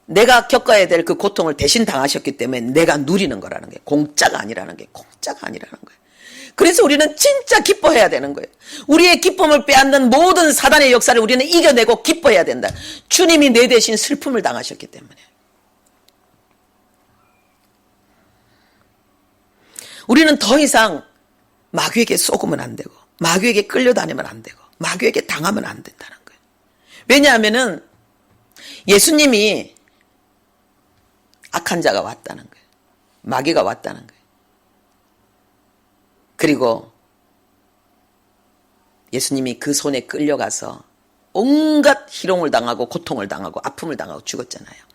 내가 겪어야 될 그 고통을 대신 당하셨기 때문에 내가 누리는 거라는 거예요. 공짜가 아니라는 거예요. 그래서 우리는 진짜 기뻐해야 되는 거예요. 우리의 기쁨을 빼앗는 모든 사단의 역사를 우리는 이겨내고 기뻐해야 된다. 주님이 내 대신 슬픔을 당하셨기 때문에. 우리는 더 이상 마귀에게 속으면 안 되고, 마귀에게 끌려다니면 안 되고, 마귀에게 당하면 안 된다는 거예요. 왜냐하면은 예수님이 악한 자가 왔다는 거예요. 마귀가 왔다는 거예요. 그리고 예수님이 그 손에 끌려가서 온갖 희롱을 당하고 고통을 당하고 아픔을 당하고 죽었잖아요.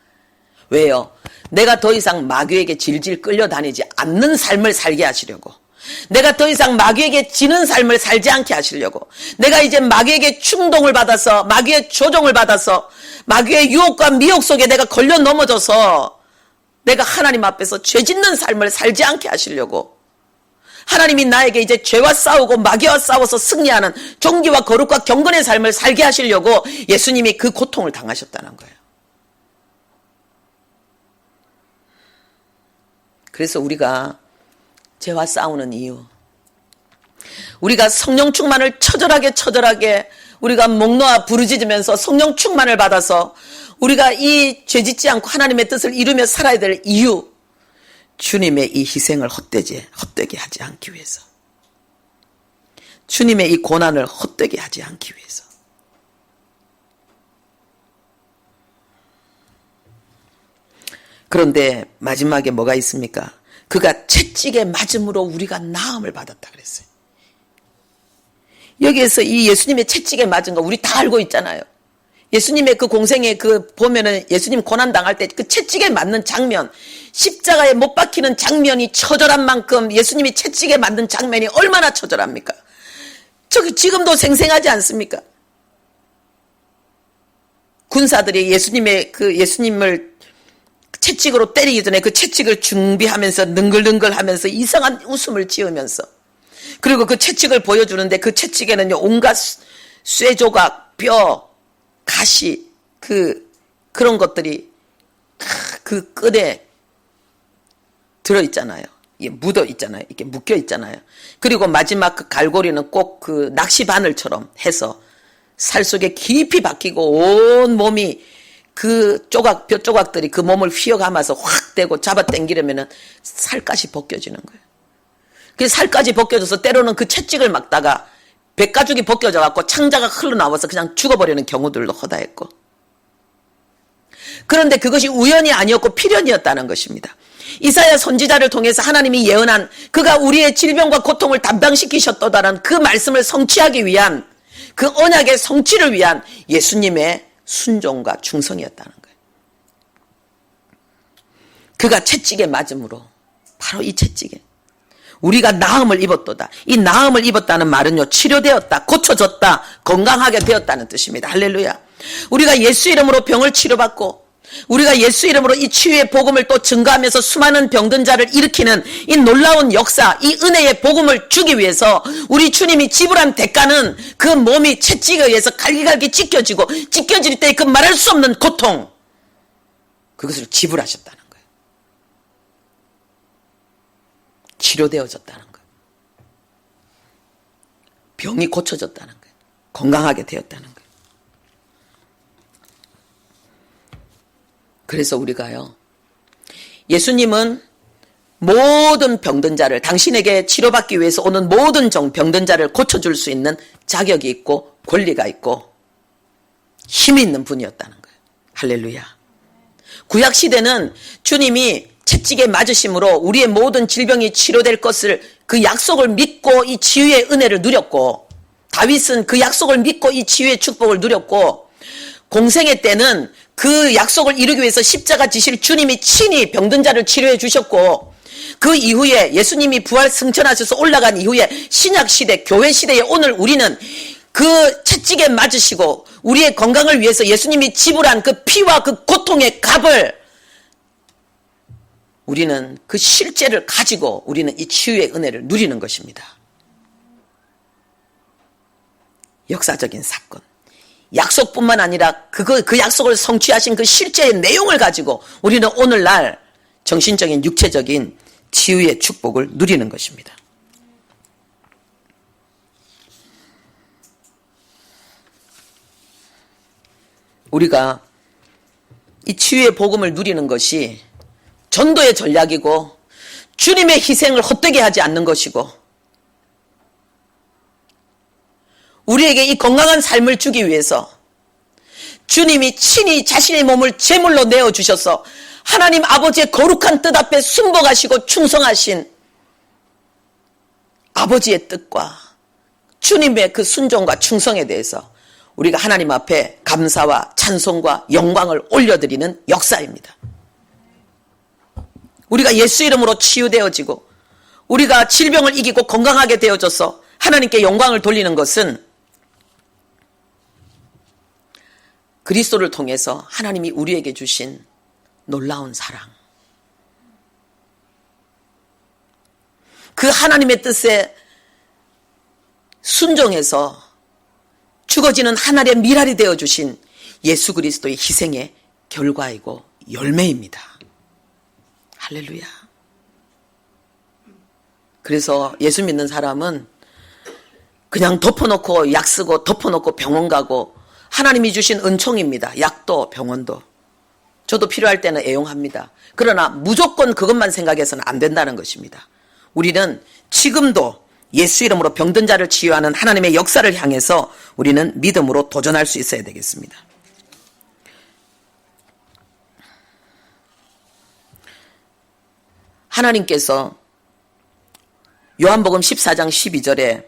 왜요? 내가 더 이상 마귀에게 질질 끌려다니지 않는 삶을 살게 하시려고, 내가 더 이상 마귀에게 지는 삶을 살지 않게 하시려고, 내가 이제 마귀에게 충동을 받아서, 마귀의 조종을 받아서, 마귀의 유혹과 미혹 속에 내가 걸려 넘어져서 내가 하나님 앞에서 죄 짓는 삶을 살지 않게 하시려고, 하나님이 나에게 이제 죄와 싸우고 마귀와 싸워서 승리하는 종기와 거룩과 경건의 삶을 살게 하시려고 예수님이 그 고통을 당하셨다는 거예요. 그래서 우리가 죄와 싸우는 이유, 우리가 성령 충만을 처절하게 우리가 목 놓아 부르짖으면서 성령 충만을 받아서 우리가 이 죄짓지 않고 하나님의 뜻을 이루며 살아야 될 이유, 주님의 이 희생을 헛되게 하지 않기 위해서, 주님의 이 고난을 헛되게 하지 않기 위해서. 그런데 마지막에 뭐가 있습니까? 그가 채찍에 맞음으로 우리가 나음을 받았다 그랬어요. 여기에서 이 예수님의 채찍에 맞은 거 우리 다 알고 있잖아요. 예수님의 그 공생에 보면은 예수님 고난 당할 때 그 채찍에 맞는 장면, 십자가에 못 박히는 장면이 처절한 만큼 예수님이 채찍에 맞는 장면이 얼마나 처절합니까? 저기 지금도 생생하지 않습니까? 군사들이 예수님을 채찍으로 때리기 전에 그 채찍을 준비하면서 능글능글하면서 이상한 웃음을 지으면서, 그리고 그 채찍을 보여주는데 그 채찍에는요 온갖 쇠조각, 뼈, 가시, 그런 것들이 그 끈에 들어있잖아요. 이게 묻어있잖아요. 이렇게 묶여있잖아요. 그리고 마지막 그 갈고리는 꼭 그 낚시 바늘처럼 해서 살 속에 깊이 박히고 온 몸이 그 뼈 조각들이 그 몸을 휘어감아서 확 대고 잡아 당기려면은 살갗이 벗겨지는 거예요. 그 살까지 벗겨져서 때로는 그 채찍을 막다가 백가죽이 벗겨져 갖고 창자가 흘러나와서 그냥 죽어버리는 경우들도 허다했고, 그런데 그것이 우연이 아니었고 필연이었다는 것입니다. 이사야 선지자를 통해서 하나님이 예언한 그가 우리의 질병과 고통을 담당시키셨다는 그 말씀을 성취하기 위한, 그 언약의 성취를 위한 예수님의 순종과 충성이었다는 거예요. 그가 채찍에 맞음으로, 바로 이 채찍에 우리가 나음을 입었도다. 이 나음을 입었다는 말은요, 치료되었다, 고쳐졌다, 건강하게 되었다는 뜻입니다. 할렐루야. 우리가 예수 이름으로 병을 치료받고, 우리가 예수 이름으로 이 치유의 복음을 또 증가하면서 수많은 병든 자를 일으키는 이 놀라운 역사, 이 은혜의 복음을 주기 위해서 우리 주님이 지불한 대가는 그 몸이 채찍에 의해서 갈기갈기 찢겨질 때 그 말할 수 없는 고통, 그것을 지불하셨다는 거예요. 치료되어졌다는 거예요. 병이 고쳐졌다는 거예요. 건강하게 되었다는 거예요. 그래서 우리가요, 예수님은 모든 병든 자를, 당신에게 치료받기 위해서 오는 모든 병든 자를 고쳐줄 수 있는 자격이 있고 권리가 있고 힘이 있는 분이었다는 거예요. 할렐루야. 구약시대는 주님이 채찍에 맞으심으로 우리의 모든 질병이 치료될 것을, 그 약속을 믿고 이 치유의 은혜를 누렸고, 다윗은 그 약속을 믿고 이 치유의 축복을 누렸고, 공생애 때는 그 약속을 이루기 위해서 십자가 지실 주님이 친히 병든 자를 치료해 주셨고, 그 이후에 예수님이 부활 승천하셔서 올라간 이후에 신약시대, 교회시대에 오늘 우리는 그 채찍에 맞으시고 우리의 건강을 위해서 예수님이 지불한 그 피와 그 고통의 값을, 우리는 그 실제를 가지고 우리는 이 치유의 은혜를 누리는 것입니다. 역사적인 사건, 약속뿐만 아니라 그 약속을 성취하신 그 실제의 내용을 가지고 우리는 오늘날 정신적인, 육체적인 치유의 축복을 누리는 것입니다. 우리가 이 치유의 복음을 누리는 것이 전도의 전략이고 주님의 희생을 헛되게 하지 않는 것이고, 우리에게 이 건강한 삶을 주기 위해서 주님이 친히 자신의 몸을 제물로 내어주셔서 하나님 아버지의 거룩한 뜻 앞에 순복하시고 충성하신 아버지의 뜻과 주님의 그 순종과 충성에 대해서 우리가 하나님 앞에 감사와 찬송과 영광을 올려드리는 역사입니다. 우리가 예수 이름으로 치유되어지고 우리가 질병을 이기고 건강하게 되어져서 하나님께 영광을 돌리는 것은 그리스도를 통해서 하나님이 우리에게 주신 놀라운 사랑, 그 하나님의 뜻에 순종해서 죽어지는 하늘의 미랄이 되어주신 예수 그리스도의 희생의 결과이고 열매입니다. 할렐루야. 그래서 예수 믿는 사람은 그냥 덮어놓고 약 쓰고 덮어놓고 병원 가고, 하나님이 주신 은총입니다. 약도 병원도. 저도 필요할 때는 애용합니다. 그러나 무조건 그것만 생각해서는 안 된다는 것입니다. 우리는 지금도 예수 이름으로 병든 자를 치유하는 하나님의 역사를 향해서 우리는 믿음으로 도전할 수 있어야 되겠습니다. 하나님께서 요한복음 14장 12절에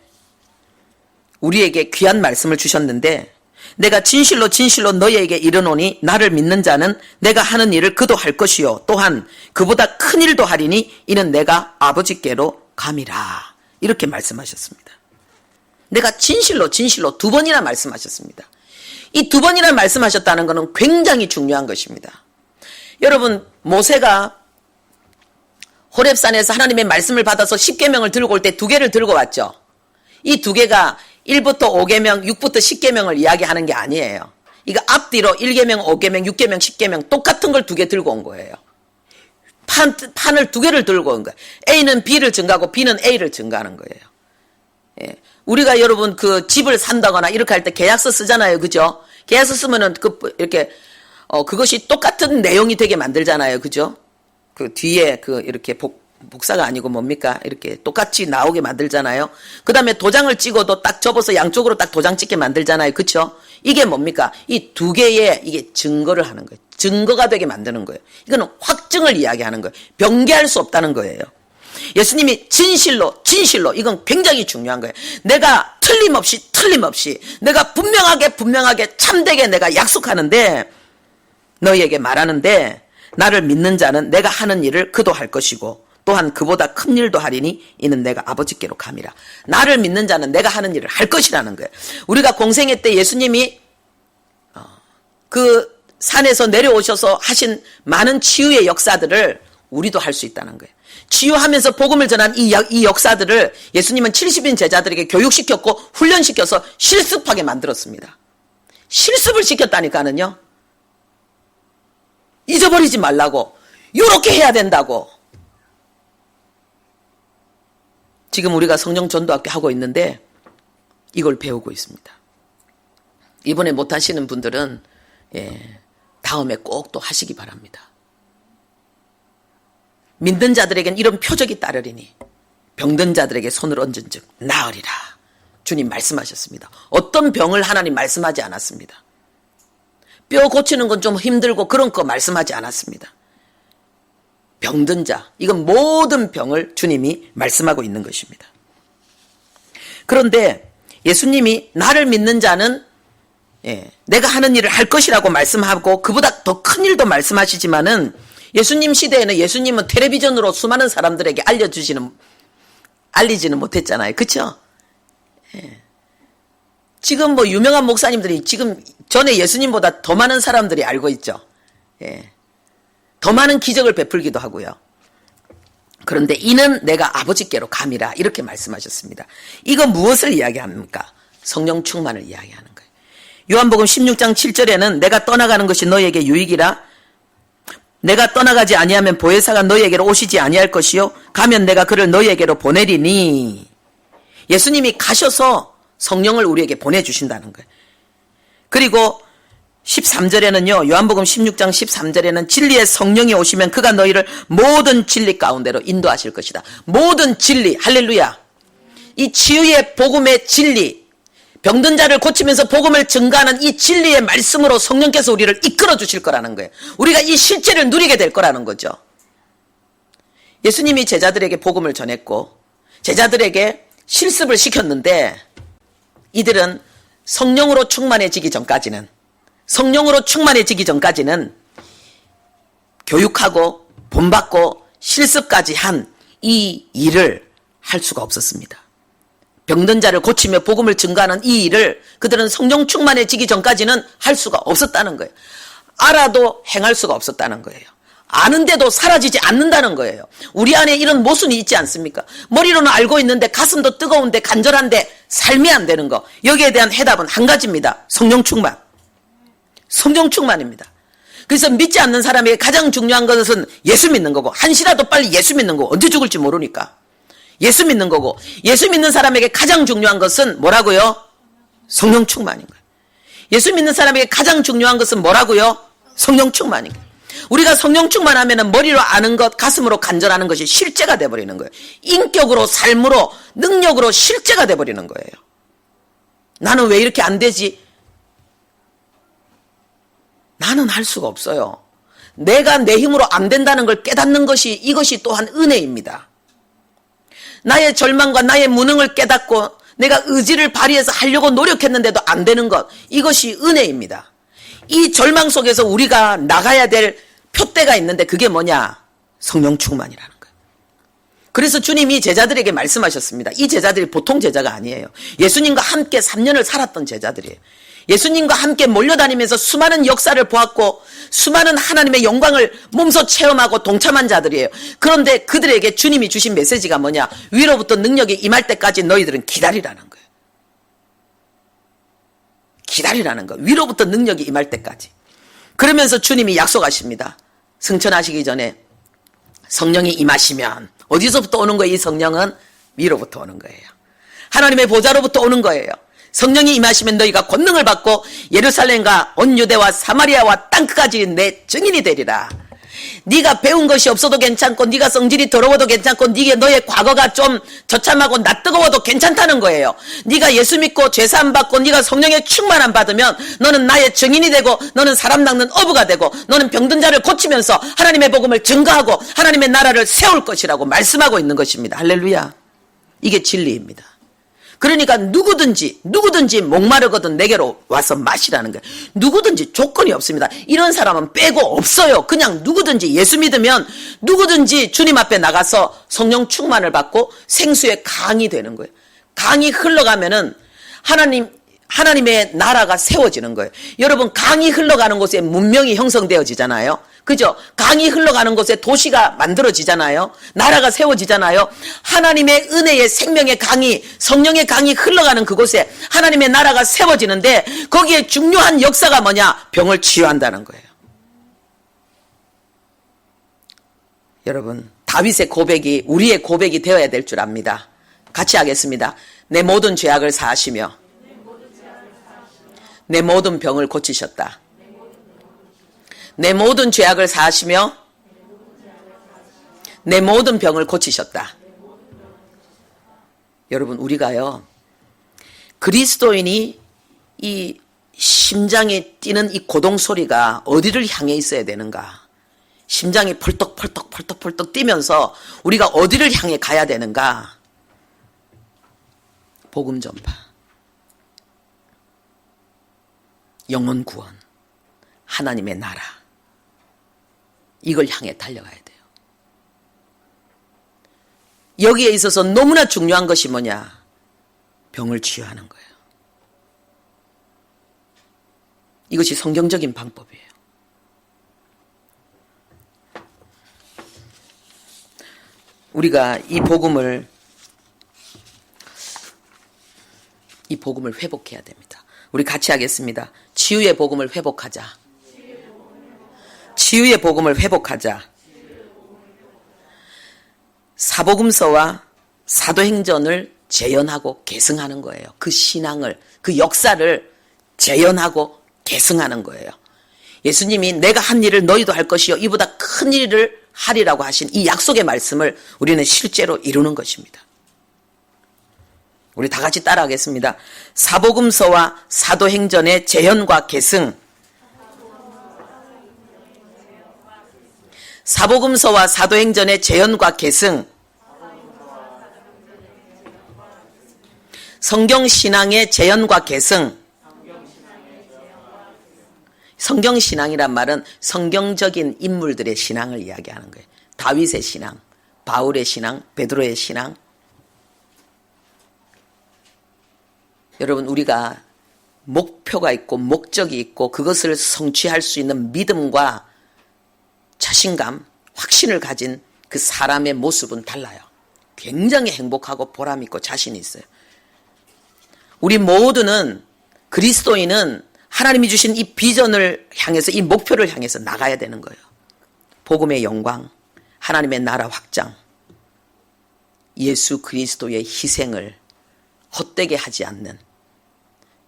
우리에게 귀한 말씀을 주셨는데, 내가 진실로 진실로 너희에게 이르노니 나를 믿는 자는 내가 하는 일을 그도 할 것이요 또한 그보다 큰 일도 하리니 이는 내가 아버지께로 감이라. 이렇게 말씀하셨습니다. 내가 진실로 진실로 두 번이나 말씀하셨습니다. 이 두 번이나 말씀하셨다는 것은 굉장히 중요한 것입니다. 여러분, 모세가 호렙산에서 하나님의 말씀을 받아서 10계명을 들고 올 때 두 개를 들고 왔죠. 이 두 개가 1부터 5계명, 6부터 10계명을 이야기하는 게 아니에요. 이거 앞뒤로 1계명, 5계명, 6계명, 10계명 똑같은 걸 두 개 들고 온 거예요. 판을 두 개를 들고 온 거예요. A는 B를 증가하고 B는 A를 증가하는 거예요. 예. 우리가 여러분 그 집을 산다거나 이렇게 할 때 계약서 쓰잖아요. 그죠? 계약서 쓰면은 이렇게 그것이 똑같은 내용이 되게 만들잖아요. 그죠? 그 뒤에 이렇게 복사가 아니고 뭡니까? 이렇게 똑같이 나오게 만들잖아요. 그 다음에 도장을 찍어도 딱 접어서 양쪽으로 딱 도장 찍게 만들잖아요. 그쵸? 이게 뭡니까? 이 두 개의 이게 증거를 하는 거예요. 증거가 되게 만드는 거예요. 이거는 확증을 이야기하는 거예요. 변개할 수 없다는 거예요. 예수님이 진실로 진실로, 이건 굉장히 중요한 거예요. 내가 틀림없이 내가 분명하게 참되게 내가 약속하는데, 너희에게 말하는데, 나를 믿는 자는 내가 하는 일을 그도 할 것이고 또한 그보다 큰 일도 하리니 이는 내가 아버지께로 감이라. 나를 믿는 자는 내가 하는 일을 할 것이라는 거예요. 우리가 공생애 때 예수님이 그 산에서 내려오셔서 하신 많은 치유의 역사들을 우리도 할 수 있다는 거예요. 치유하면서 복음을 전한 이 역사들을 예수님은 70인 제자들에게 교육시켰고 훈련시켜서 실습하게 만들었습니다. 실습을 시켰다니까는요. 잊어버리지 말라고, 이렇게 해야 된다고. 지금 우리가 성령 전도학교 하고 있는데 이걸 배우고 있습니다. 이번에 못하시는 분들은 다음에 꼭 또 하시기 바랍니다. 믿는 자들에겐 이런 표적이 따르리니 병든 자들에게 손을 얹은 즉 나으리라. 주님 말씀하셨습니다. 어떤 병을 하나님 말씀하지 않았습니다. 뼈 고치는 건 좀 힘들고 그런 거 말씀하지 않았습니다. 병든 자, 이건 모든 병을 주님이 말씀하고 있는 것입니다. 그런데 예수님이 나를 믿는 자는 내가 하는 일을 할 것이라고 말씀하고 그보다 더 큰 일도 말씀하시지만은, 예수님 시대에는 예수님은 텔레비전으로 수많은 사람들에게 알리지는 못했잖아요. 그렇죠? 지금 뭐 유명한 목사님들이 지금 전에 예수님보다 더 많은 사람들이 알고 있죠. 더 많은 기적을 베풀기도 하고요. 그런데 이는 내가 아버지께로 감이라. 이렇게 말씀하셨습니다. 이거 무엇을 이야기합니까? 성령 충만을 이야기하는 거예요. 요한복음 16장 7절에는 내가 떠나가는 것이 너희에게 유익이라. 내가 떠나가지 아니하면 보혜사가 너희에게로 오시지 아니할 것이요 가면 내가 그를 너희에게로 보내리니. 예수님이 가셔서 성령을 우리에게 보내주신다는 거예요. 그리고 13절에는요, 요한복음 16장 13절에는 진리의 성령이 오시면 그가 너희를 모든 진리 가운데로 인도하실 것이다. 모든 진리, 할렐루야. 이 치유의 복음의 진리, 병든 자를 고치면서 복음을 증가하는 이 진리의 말씀으로 성령께서 우리를 이끌어 주실 거라는 거예요. 우리가 이 실제를 누리게 될 거라는 거죠. 예수님이 제자들에게 복음을 전했고 제자들에게 실습을 시켰는데, 이들은 성령으로 충만해지기 전까지는 교육하고 본받고 실습까지 한 이 일을 할 수가 없었습니다. 병든 자를 고치며 복음을 증가하는 이 일을 그들은 성령 충만해지기 전까지는 할 수가 없었다는 거예요. 알아도 행할 수가 없었다는 거예요. 아는데도 사라지지 않는다는 거예요. 우리 안에 이런 모순이 있지 않습니까? 머리로는 알고 있는데 가슴도 뜨거운데 간절한데 삶이 안 되는 거. 여기에 대한 해답은 한 가지입니다. 성령 충만. 성령 충만입니다. 그래서 믿지 않는 사람에게 가장 중요한 것은 예수 믿는 거고, 한시라도 빨리 예수 믿는 거고, 언제 죽을지 모르니까 예수 믿는 거고, 예수 믿는 사람에게 가장 중요한 것은 뭐라고요? 성령 충만인 거예요. 예수 믿는 사람에게 가장 중요한 것은 뭐라고요? 성령 충만인 거예요. 우리가 성령 충만하면 머리로 아는 것, 가슴으로 간절하는 것이 실제가 돼버리는 거예요. 인격으로, 삶으로, 능력으로 실제가 돼버리는 거예요. 나는 왜 이렇게 안 되지? 나는 할 수가 없어요. 내가 내 힘으로 안 된다는 걸 깨닫는 것이, 이것이 또한 은혜입니다. 나의 절망과 나의 무능을 깨닫고 내가 의지를 발휘해서 하려고 노력했는데도 안 되는 것, 이것이 은혜입니다. 이 절망 속에서 우리가 나가야 될 표대가 있는데 그게 뭐냐? 성령 충만이라는 거예요. 그래서 주님이 제자들에게 말씀하셨습니다. 이 제자들이 보통 제자가 아니에요. 예수님과 함께 3년을 살았던 제자들이에요. 예수님과 함께 몰려다니면서 수많은 역사를 보았고 수많은 하나님의 영광을 몸소 체험하고 동참한 자들이에요. 그런데 그들에게 주님이 주신 메시지가 뭐냐? 위로부터 능력이 임할 때까지 너희들은 기다리라는 거예요. 기다리라는 거예요. 위로부터 능력이 임할 때까지. 그러면서 주님이 약속하십니다. 승천하시기 전에 성령이 임하시면 어디서부터 오는 거예요? 이 성령은 위로부터 오는 거예요. 하나님의 보좌로부터 오는 거예요. 성령이 임하시면 너희가 권능을 받고 예루살렘과 온 유대와 사마리아와 땅끝까지 내 증인이 되리라. 네가 배운 것이 없어도 괜찮고 네가 성질이 더러워도 괜찮고 너의 과거가 좀 저참하고 낯뜨거워도 괜찮다는 거예요. 네가 예수 믿고 죄사함 받고 네가 성령의 충만함 받으면 너는 나의 증인이 되고 너는 사람 낚는 어부가 되고 너는 병든 자를 고치면서 하나님의 복음을 증거하고 하나님의 나라를 세울 것이라고 말씀하고 있는 것입니다. 할렐루야. 이게 진리입니다. 그러니까 누구든지 목마르거든 내게로 와서 마시라는 거예요. 누구든지 조건이 없습니다. 이런 사람은 빼고 없어요. 그냥 누구든지 예수 믿으면 누구든지 주님 앞에 나가서 성령 충만을 받고 생수의 강이 되는 거예요. 강이 흘러가면은 하나님의 나라가 세워지는 거예요. 여러분, 강이 흘러가는 곳에 문명이 형성되어지잖아요. 그죠? 강이 흘러가는 곳에 도시가 만들어지잖아요. 나라가 세워지잖아요. 하나님의 은혜의 생명의 강이, 성령의 강이 흘러가는 그곳에 하나님의 나라가 세워지는데 거기에 중요한 역사가 뭐냐? 병을 치유한다는 거예요. 여러분, 다윗의 고백이 우리의 고백이 되어야 될 줄 압니다. 같이 하겠습니다. 내 모든 죄악을 사하시며 내 모든 병을 고치셨다. 내 모든 죄악을 사하시며 내 모든 병을 고치셨다. 여러분, 우리가요, 그리스도인이 이 심장에 뛰는 이 고동 소리가 어디를 향해 있어야 되는가? 심장이 펄떡펄떡 뛰면서 우리가 어디를 향해 가야 되는가? 복음 전파, 영혼 구원, 하나님의 나라, 이걸 향해 달려가야 돼요. 여기에 있어서 너무나 중요한 것이 뭐냐? 병을 치유하는 거예요. 이것이 성경적인 방법이에요. 우리가 이 복음을 회복해야 됩니다. 우리 같이 하겠습니다. 치유의 복음을 회복하자. 치유의 복음을 회복하자. 사복음서와 사도행전을 재현하고 계승하는 거예요. 그 신앙을, 그 역사를 재현하고 계승하는 거예요. 예수님이 내가 한 일을 너희도 할 것이요 이보다 큰 일을 하리라고 하신 이 약속의 말씀을 우리는 실제로 이루는 것입니다. 우리 다 같이 따라하겠습니다. 사복음서와 사도행전의 재현과 계승. 사복음서와 사도행전의 재현과 계승. 성경신앙의 재현과 계승. 성경신앙이란 말은 성경적인 인물들의 신앙을 이야기하는 거예요. 다윗의 신앙, 바울의 신앙, 베드로의 신앙. 여러분, 우리가 목표가 있고 목적이 있고 그것을 성취할 수 있는 믿음과 자신감, 확신을 가진 그 사람의 모습은 달라요. 굉장히 행복하고 보람 있고 자신이 있어요. 우리 모두는, 그리스도인은 하나님이 주신 이 비전을 향해서, 이 목표를 향해서 나가야 되는 거예요. 복음의 영광, 하나님의 나라 확장. 예수 그리스도의 희생을 헛되게 하지 않는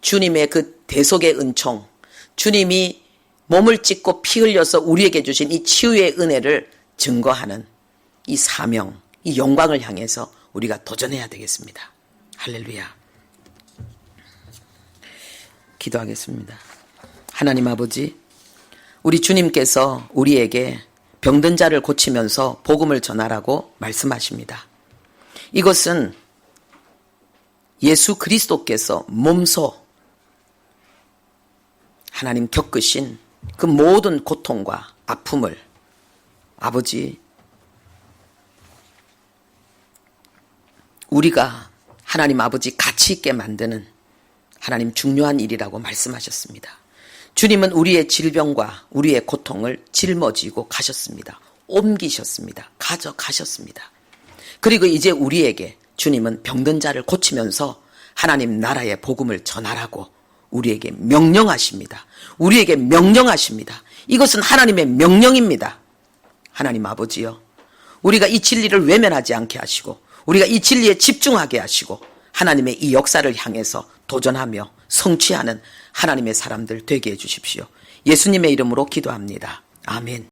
주님의 그 대속의 은총, 주님이 몸을 찢고 피 흘려서 우리에게 주신 이 치유의 은혜를 증거하는 이 사명, 이 영광을 향해서 우리가 도전해야 되겠습니다. 할렐루야. 기도하겠습니다. 하나님 아버지, 우리 주님께서 우리에게 병든 자를 고치면서 복음을 전하라고 말씀하십니다. 이것은 예수 그리스도께서 몸소 하나님 겪으신 그 모든 고통과 아픔을 아버지, 우리가 하나님 아버지 가치 있게 만드는 하나님 중요한 일이라고 말씀하셨습니다. 주님은 우리의 질병과 우리의 고통을 짊어지고 가셨습니다. 옮기셨습니다. 가져가셨습니다. 그리고 이제 우리에게 주님은 병든 자를 고치면서 하나님 나라의 복음을 전하라고 우리에게 명령하십니다. 우리에게 명령하십니다. 이것은 하나님의 명령입니다. 하나님 아버지요, 우리가 이 진리를 외면하지 않게 하시고 우리가 이 진리에 집중하게 하시고 하나님의 이 역사를 향해서 도전하며 성취하는 하나님의 사람들 되게 해주십시오. 예수님의 이름으로 기도합니다. 아멘.